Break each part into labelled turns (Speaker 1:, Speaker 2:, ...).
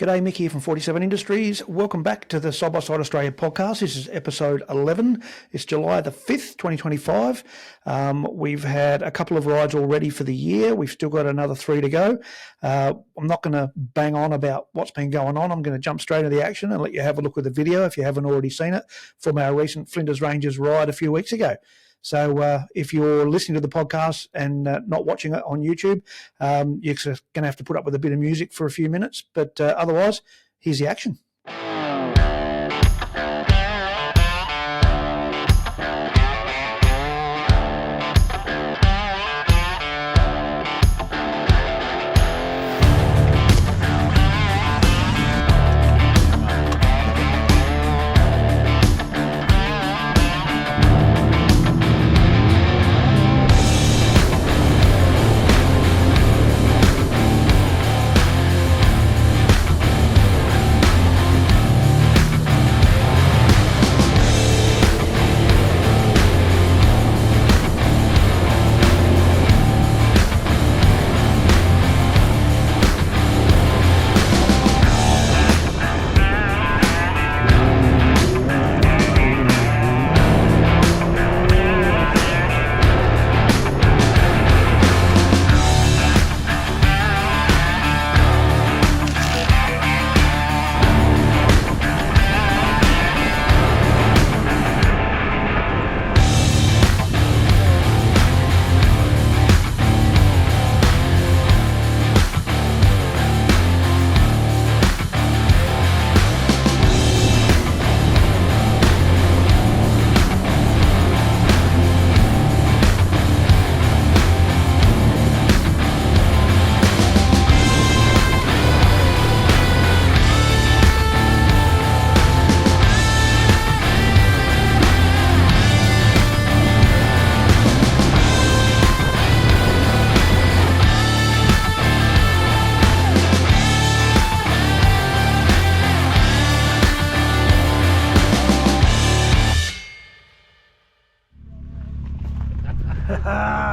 Speaker 1: G'day, Mick here from 47 Industries. Welcome back to the Side by Side Australia podcast. This is episode 11. It's July the 5th, 2025. We've had a couple of rides already for the year. We've still got another 3 to go. I'm not going to bang on about what's been going on. I'm going to jump straight into the action and let you have a look at the video if you haven't already seen it from our recent Flinders Ranges ride a few weeks ago. So if you're listening to the podcast and not watching it on YouTube, you're going to have to put up with a bit of music for a few minutes. But otherwise, here's the action.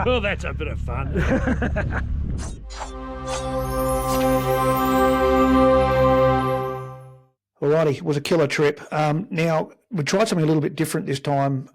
Speaker 2: Well, that's a bit of fun.
Speaker 1: Alrighty, it was a killer trip. Now, we tried something a little bit different this time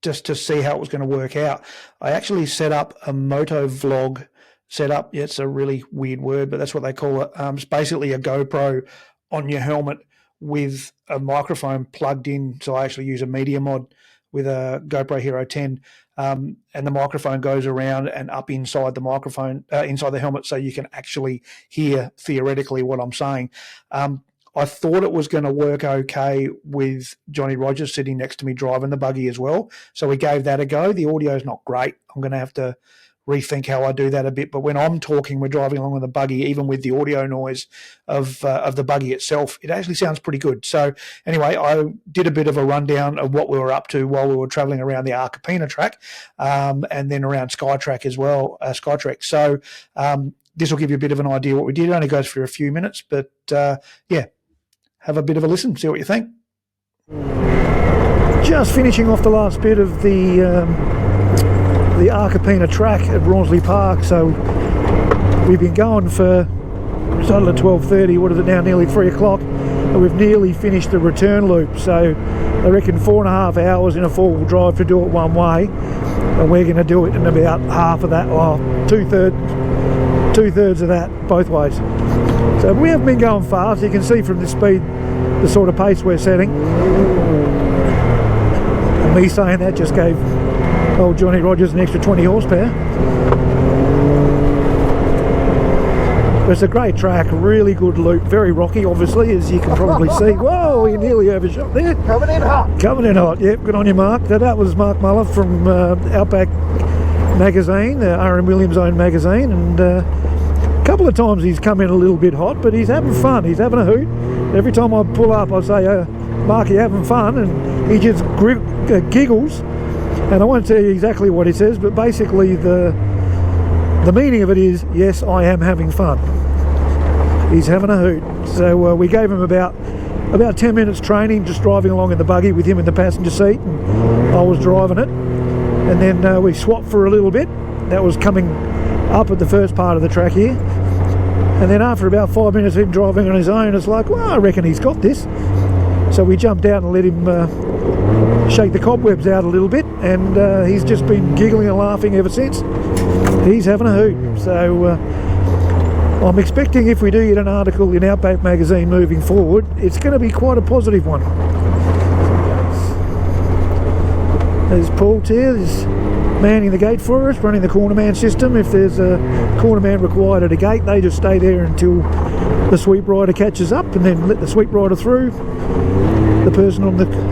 Speaker 1: just to see how it was going to work out. I actually set up a moto vlog setup. Yeah, it's a really weird word, but that's what they call it. It's basically a GoPro on your helmet with a microphone plugged in. So I actually use a media mod with a GoPro Hero 10, and the microphone goes around and up inside the microphone, inside the helmet, so you can actually hear theoretically what I'm saying. I thought it was going to work okay with Johnny Rogers sitting next to me driving the buggy as well, so we gave that a go. The audio is not great. I'm going to have to rethink how I do that a bit, but when I'm talking, we're driving along with the buggy, even with the audio noise of the buggy itself, it actually sounds pretty good. So anyway, I did a bit of a rundown of what we were up to while we were traveling around the Arcapina track, and then around Skytrack as well, Skytrek. So this will give you a bit of an idea what we did. It only goes for a few minutes, but yeah, have a bit of a listen, see what you think. Just finishing off the last bit of the Arcapina track at Rawnsley Park. So we've been going for, we started at 12:30, what is it now, nearly 3 o'clock, and we've nearly finished the return loop. So I reckon 4.5 hours in a four-wheel drive to do it one way, and we're going to do it in about half of that, or two-thirds of that both ways. So we haven't been going fast. You can see from the speed the sort of pace we're setting, and me saying that just gave old Johnny Rogers an extra 20 horsepower. But it's a great track, really good loop, very rocky obviously, as you can probably see. Whoa, he nearly overshot there.
Speaker 3: Coming in hot.
Speaker 1: Coming in hot, yep, good on you, Mark. That was Mark Muller from Outback magazine, R.M. Williams' own magazine, and a couple of times he's come in a little bit hot, but he's having fun, he's having a hoot. Every time I pull up I say, Mark, you having fun? And he just giggles. And I won't tell you exactly what he says, but basically the meaning of it is, yes, I am having fun. He's having a hoot. So we gave him about 10 minutes training, just driving along in the buggy with him in the passenger seat, and I was driving it. And then we swapped for a little bit. That was coming up at the first part of the track here. And then after about 5 minutes of him driving on his own, it's like, well, I reckon he's got this. So we jumped out and let him shake the cobwebs out a little bit, and he's just been giggling and laughing ever since. He's having a hoot. So I'm expecting, if we do get an article in Outback magazine moving forward, it's going to be quite a positive one. There's Paul here, there's manning the gate for us, running the corner man system. If there's a corner man required at a gate, they just stay there until the sweep rider catches up, and then let the sweep rider through. The person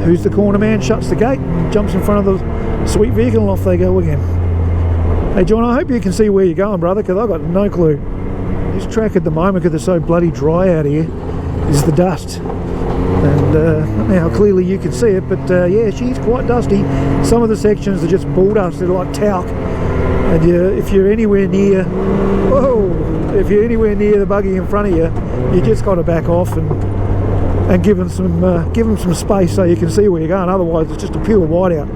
Speaker 1: who's the corner man shuts the gate and jumps in front of the sweep vehicle, and off they go again. Hey John, I hope you can see where you're going, brother, because I've got no clue. This track at the moment, because it's so bloody dry out here, is the dust. And I don't know how clearly you can see it, but yeah, she's quite dusty. Some of the sections are just bull dust, they're like talc. And if you're anywhere near, if you're anywhere near the buggy in front of you, you just got to back off and give them some space so you can see where you're going. Otherwise, it's just a pure whiteout.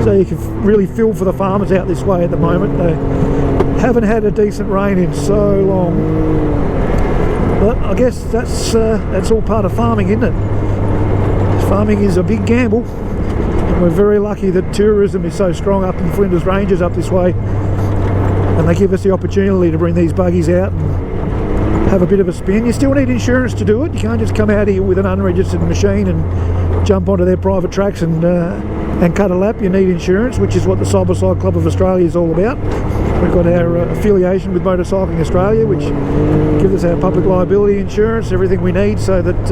Speaker 1: So you can really feel for the farmers out this way at the moment. They haven't had a decent rain in so long. But I guess that's all part of farming, isn't it? Farming is a big gamble, and we're very lucky that tourism is so strong up in Flinders Ranges up this way, and they give us the opportunity to bring these buggies out and have a bit of a spin. You still need insurance to do it. You can't just come out here with an unregistered machine and jump onto their private tracks and cut a lap. You need insurance, which is what the Side-by-Side Club of Australia is all about. We've got our affiliation with Motorcycling Australia, which gives us our public liability insurance, everything we need, so that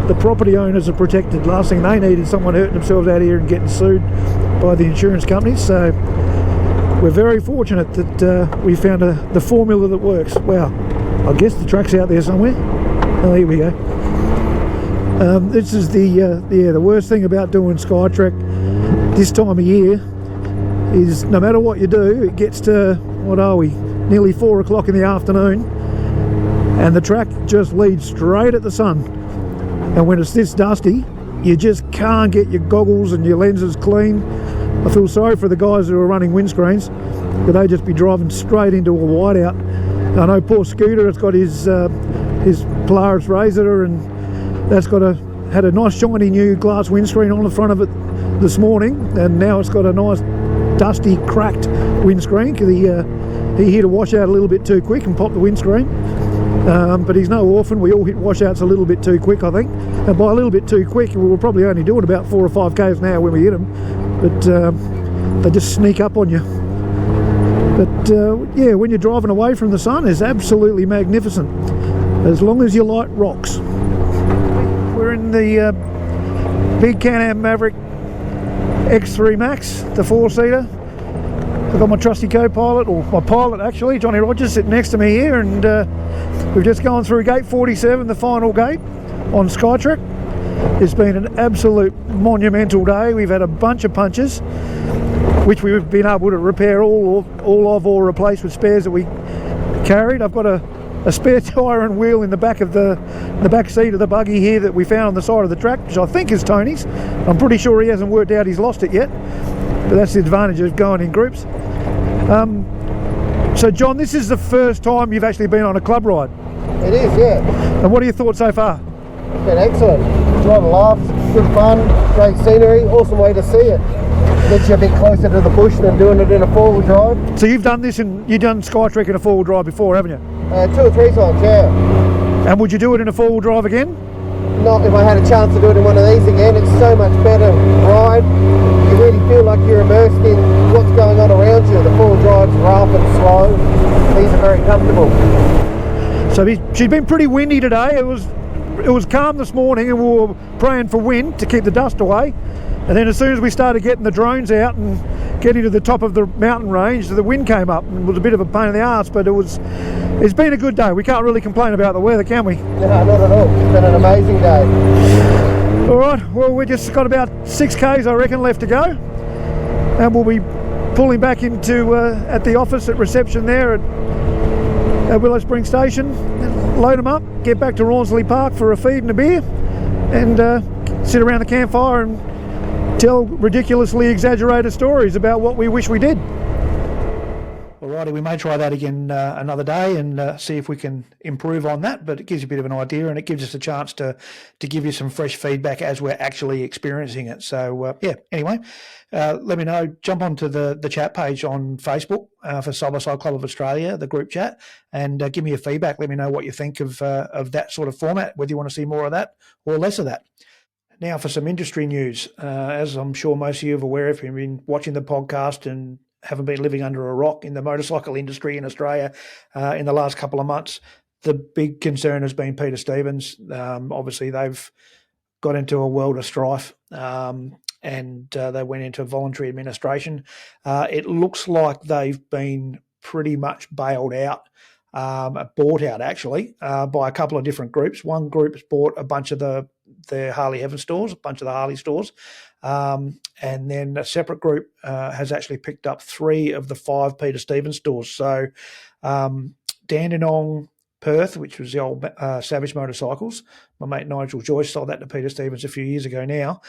Speaker 1: the property owners are protected. Last thing they need is someone hurting themselves out here and getting sued by the insurance companies. So we're very fortunate that we found the formula that works. Wow, I guess the track's out there somewhere. Oh, here we go. This is the worst thing about doing SkyTrek this time of year. Is no matter what you do, it gets to, what are we, nearly 4 o'clock in the afternoon, and the track just leads straight at the sun. And when it's this dusty, you just can't get your goggles and your lenses clean. I feel sorry for the guys who are running windscreens, but they just be driving straight into a whiteout. I know poor Scooter has got his Polaris Razor, and that's had a nice shiny new glass windscreen on the front of it this morning, and now it's got a nice dusty, cracked windscreen because he hit a washout a little bit too quick and popped the windscreen. But he's no orphan. We all hit washouts a little bit too quick, I think. And by a little bit too quick, we were probably only doing about 4 or 5 k's an hour when we hit them. But they just sneak up on you. But yeah, when you're driving away from the sun, it's absolutely magnificent, as long as you light rocks. We're in the big Can-Am Maverick X3 Max, the 4-seater. I've got my trusty co-pilot, or my pilot actually, Johnny Rogers, sitting next to me here, and we've just gone through gate 47, the final gate on SkyTrek. It's been an absolute monumental day. We've had a bunch of punches, which we've been able to repair all of or replace with spares that we carried. I've got a spare tyre and wheel in the back of the back seat of the buggy here that we found on the side of the track, which I think is Tony's. I'm pretty sure he hasn't worked out he's lost it yet, but that's the advantage of going in groups. So John, this is the first time you've actually been on a club ride.
Speaker 3: It is, yeah.
Speaker 1: And what are your thoughts so far?
Speaker 3: It's been excellent. A lot of laughs, good fun, great scenery, awesome way to see it. Gets you a bit closer to the bush than doing it in a 4-wheel drive.
Speaker 1: So you've done SkyTrek in a 4-wheel drive before, haven't you?
Speaker 3: 2 or 3 times, yeah.
Speaker 1: And would you do it in a 4-wheel drive again?
Speaker 3: Not if I had a chance to do it in one of these again. It's so much better ride. You really feel like you're immersed in what's going on around you. The 4-wheel drive's rough and slow. These are very comfortable.
Speaker 1: So she's been pretty windy today. It was calm this morning, and we were praying for wind to keep the dust away. And then as soon as we started getting the drones out and getting to the top of the mountain range, the wind came up and it was a bit of a pain in the arse, but it's been a good day. We can't really complain about the weather, can we?
Speaker 3: No, not at all. It's been an amazing day.
Speaker 1: All right, well, we just got about 6 k's, I reckon, left to go. And we'll be pulling back into at the office at reception there at Willow Spring Station, load them up, get back to Rawnsley Park for a feed and a beer, and sit around the campfire and tell ridiculously exaggerated stories about what we wish we did.
Speaker 2: All
Speaker 1: Alrighty, we may try that again another day and see if we can improve on that, but it gives you a bit of an idea and it gives us a chance to give you some fresh feedback as we're actually experiencing it. So, anyway, let me know. Jump onto the chat page on Facebook for Side by Side Club of Australia, the group chat, and give me your feedback. Let me know what you think of that sort of format, whether you want to see more of that or less of that. Now for some industry news. As I'm sure most of you are aware, if you've been watching the podcast and haven't been living under a rock in the motorcycle industry in Australia in the last couple of months, the big concern has been Peter Stevens. Obviously, they've got into a world of strife and they went into voluntary administration. It looks like they've been pretty much bailed out, bought out actually, by a couple of different groups. One group's bought a bunch of the Harley Heaven stores, a bunch of the Harley stores. And then a separate group has actually picked up 3 of the 5 Peter Stevens stores. So Dandenong, Perth, which was the old Savage Motorcycles. My mate Nigel Joyce sold that to Peter Stevens a few years ago now.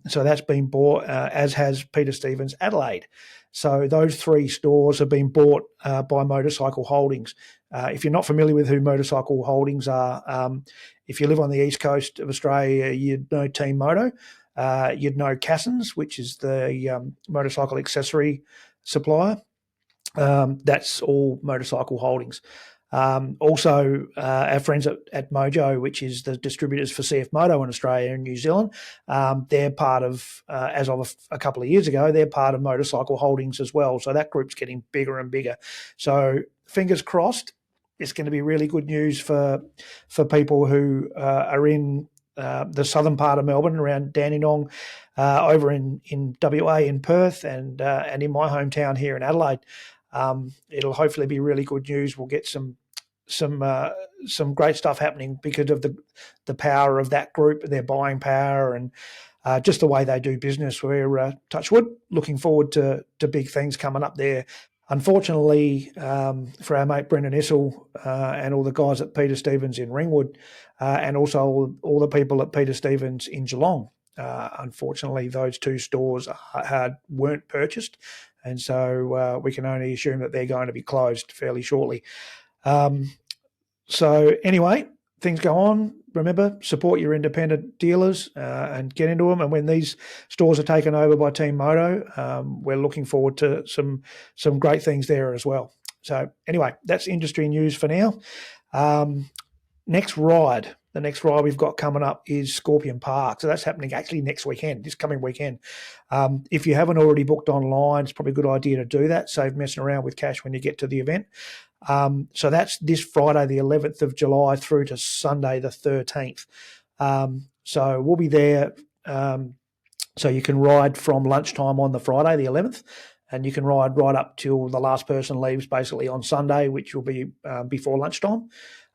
Speaker 1: So that's been bought, as has Peter Stevens Adelaide. So those 3 stores have been bought by Motorcycle Holdings. If you're not familiar with who Motorcycle Holdings are, if you live on the east coast of Australia, you'd know Team Moto. You'd know Cassins, which is the motorcycle accessory supplier. That's all Motorcycle Holdings. Also, our friends at Mojo, which is the distributors for CF Moto in Australia and New Zealand, they're part of, as of a couple of years ago, they're part of Motorcycle Holdings as well. So that group's getting bigger and bigger. So fingers crossed, it's going to be really good news for people who are in the southern part of Melbourne, around Dandenong, over in WA in Perth, and in my hometown here in Adelaide. It'll hopefully be really good news. We'll get some great stuff happening because of the power of that group, their buying power, and just the way they do business. We're touch wood, looking forward to big things coming up there. Unfortunately, for our mate Brendan Issel and all the guys at Peter Stevens in Ringwood, and also all the people at Peter Stevens in Geelong, unfortunately, those 2 stores weren't purchased, and so we can only assume that they're going to be closed fairly shortly. So anyway, things go on. Remember, support your independent dealers and get into them. And when these stores are taken over by Team Moto, we're looking forward to some great things there as well. So anyway, that's industry news for now. The next ride we've got coming up is Scorpion Park. So that's happening actually next weekend, this coming weekend. If you haven't already booked online, it's probably a good idea to do that. Save messing around with cash when you get to the event. So that's this Friday, the 11th of July through to Sunday, the 13th. So we'll be there. So you can ride from lunchtime on the Friday, the 11th, and you can ride right up till the last person leaves basically on Sunday, which will be before lunchtime.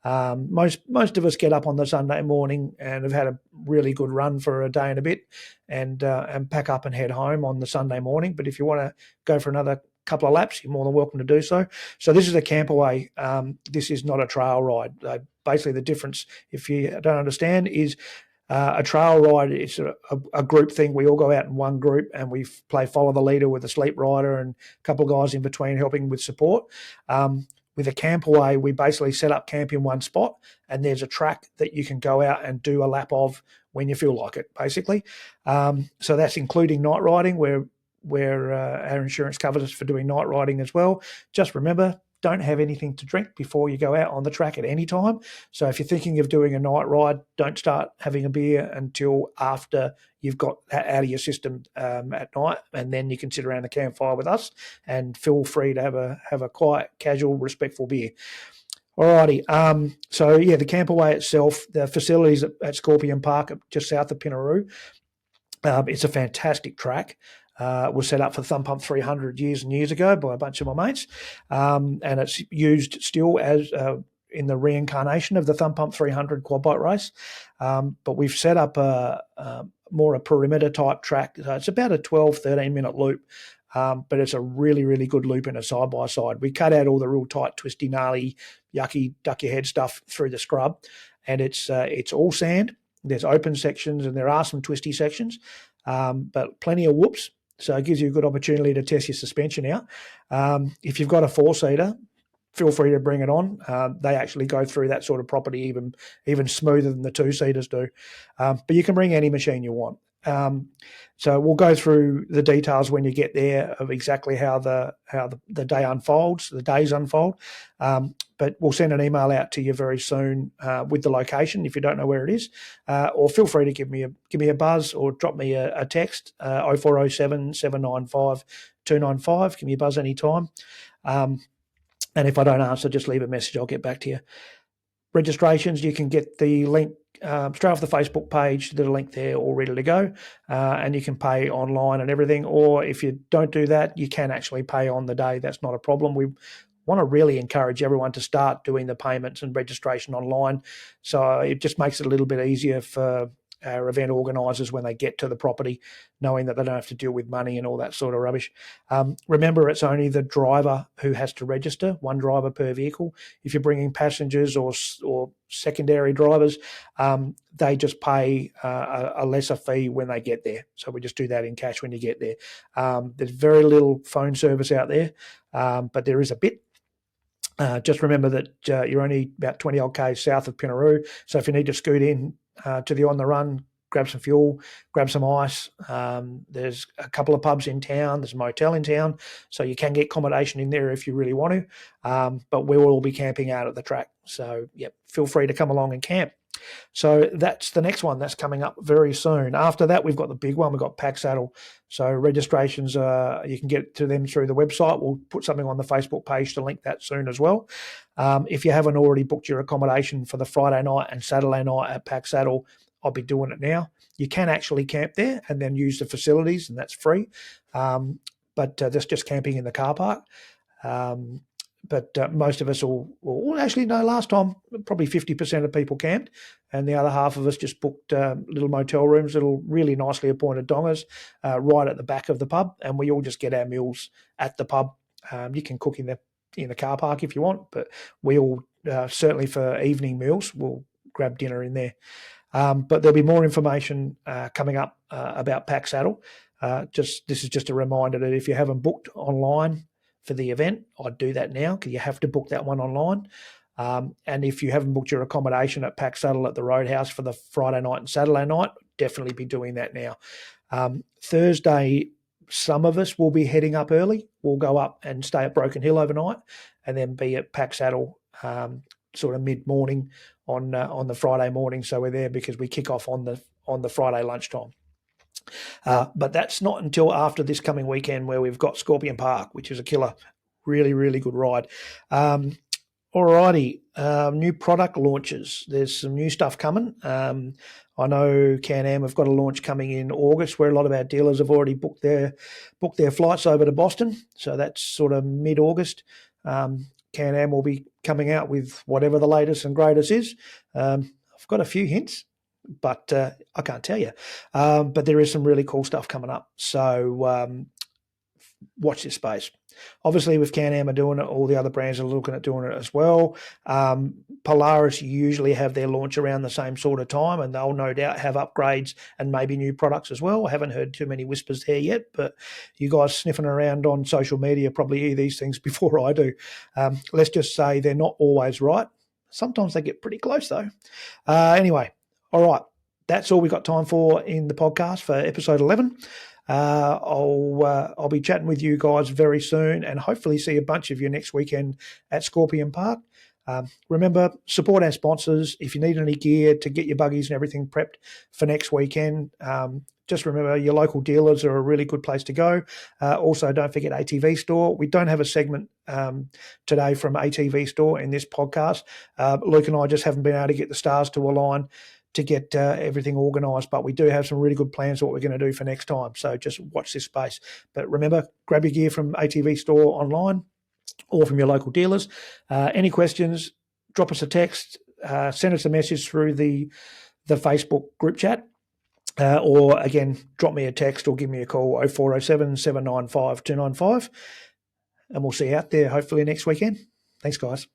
Speaker 1: Most of us get up on the Sunday morning and have had a really good run for a day and a bit and pack up and head home on the Sunday morning. But if you want to go for another couple of laps, you're more than welcome to do so. So this is a camperway. This is not a trail ride. Basically, the difference, if you don't understand, is a trail ride is a group thing. We all go out in one group and we play follow the leader with a sleep rider and a couple of guys in between helping with support. With a camperway, we basically set up camp in one spot and there's a track that you can go out and do a lap of when you feel like it, basically. So that's including night riding, where our insurance covers us for doing night riding as well. Just remember, don't have anything to drink before you go out on the track at any time. So if you're thinking of doing a night ride, don't start having a beer until after you've got that out of your system at night, and then you can sit around the campfire with us and feel free to have a quiet, casual, respectful beer. Alrighty. So yeah, the camperway itself, the facilities at Scorpion Park, just south of Pinaroo. It's a fantastic track. Was set up for Thumb Pump 300 years and years ago by a bunch of my mates, and it's used still as in the reincarnation of the Thumb Pump 300 quad bike race. But we've set up more a perimeter type track. So it's about a 12, 13-minute loop, but it's a really, really good loop in a side-by-side. We cut out all the real tight, twisty, gnarly, yucky, duck your head stuff through the scrub, and it's all sand. There's open sections and there are some twisty sections, but plenty of whoops. So it gives you a good opportunity to test your suspension out. If you've got a 4-seater, feel free to bring it on. They actually go through that sort of property even smoother than the 2-seaters do. But you can bring any machine you want. So we'll go through the details when you get there of exactly how the day unfolds, the days unfold. But we'll send an email out to you very soon with the location if you don't know where it is, or feel free to give me a buzz or drop me a text 0407 795 295. Give me a buzz anytime. And if I don't answer, just leave a message. I'll get back to you. Registrations, you can get the link straight off the Facebook page. There's a link there all ready to go, and you can pay online and everything. Or if you don't do that, you can actually pay on the day. That's not a problem. We want to really encourage everyone to start doing the payments and registration online. So it just makes it a little bit easier for our event organisers when they get to the property, knowing that they don't have to deal with money and all that sort of rubbish. Remember, it's only the driver who has to register, one driver per vehicle. If you're bringing passengers or secondary drivers, they just pay a lesser fee when they get there. So we just do that in cash when you get there. There's very little phone service out there, but there is a bit. Just remember that you're only about 20 odd k's south of Pinaroo. So if you need to scoot in to the on the run, grab some fuel, grab some ice. There's a couple of pubs in town. There's a motel in town. So you can get accommodation in there if you really want to. But we will all be camping out at the track. So, feel free to come along and camp. So that's the next one. That's coming up very soon. After that, we've got the big one. We've got Pack Saddle. So registrations, you can get to them through the website. We'll put something on the Facebook page to link that soon as well. If you haven't already booked your accommodation for the Friday night and Saturday night at Pack Saddle, I'll be doing it now. You can actually camp there and then use the facilities, and that's free. But that's just camping in the car park. But most of us last time, probably 50% of people camped, and the other half of us just booked little motel rooms, little really nicely appointed dongers right at the back of the pub, and we all just get our meals at the pub. You can cook in the car park if you want, but we all, certainly for evening meals, will grab dinner in there. But there'll be more information coming up about Pack Saddle. This is just a reminder that if you haven't booked online for the event, I'd do that now because you have to book that one online. And if you haven't booked your accommodation at Pack Saddle at the Roadhouse for the Friday night and Saturday night, definitely be doing that now. Thursday, some of us will be heading up early. We'll go up and stay at Broken Hill overnight and then be at Pack Saddle sort of mid-morning on the Friday morning. So we're there because we kick off on the Friday lunchtime. But that's not until after this coming weekend where we've got Scorpion Park, which is a killer, really, really good ride. Alrighty, new product launches. There's some new stuff coming. I know Can-Am have got a launch coming in August where a lot of our dealers have already booked their flights over to Boston. So that's sort of mid-August. Can-Am will be coming out with whatever the latest and greatest is. I've got a few hints, but I can't tell you. But there is some really cool stuff coming up. So watch this space. Obviously, with Can-Am are doing it, all the other brands are looking at doing it as well. Polaris usually have their launch around the same sort of time, and they'll no doubt have upgrades and maybe new products as well. I haven't heard too many whispers there yet, but you guys sniffing around on social media probably hear these things before I do. Let's just say they're not always right. Sometimes they get pretty close, though. Anyway, all right. That's all we got time for in the podcast for episode 11. I'll be chatting with you guys very soon and hopefully see a bunch of you next weekend at Scorpion Park. Remember, support our sponsors. If you need any gear to get your buggies and everything prepped for next weekend, just remember your local dealers are a really good place to go. Also, don't forget ATV Store. We don't have a segment today from ATV Store in this podcast. Luke and I just haven't been able to get the stars to align to get everything organised, but we do have some really good plans for what we're going to do for next time. So just watch this space. But remember, grab your gear from ATV Store online or from your local dealers. Any questions, drop us a text, send us a message through the Facebook group chat, or again, drop me a text or give me a call, 0407 795 295, and we'll see you out there hopefully next weekend. Thanks, guys.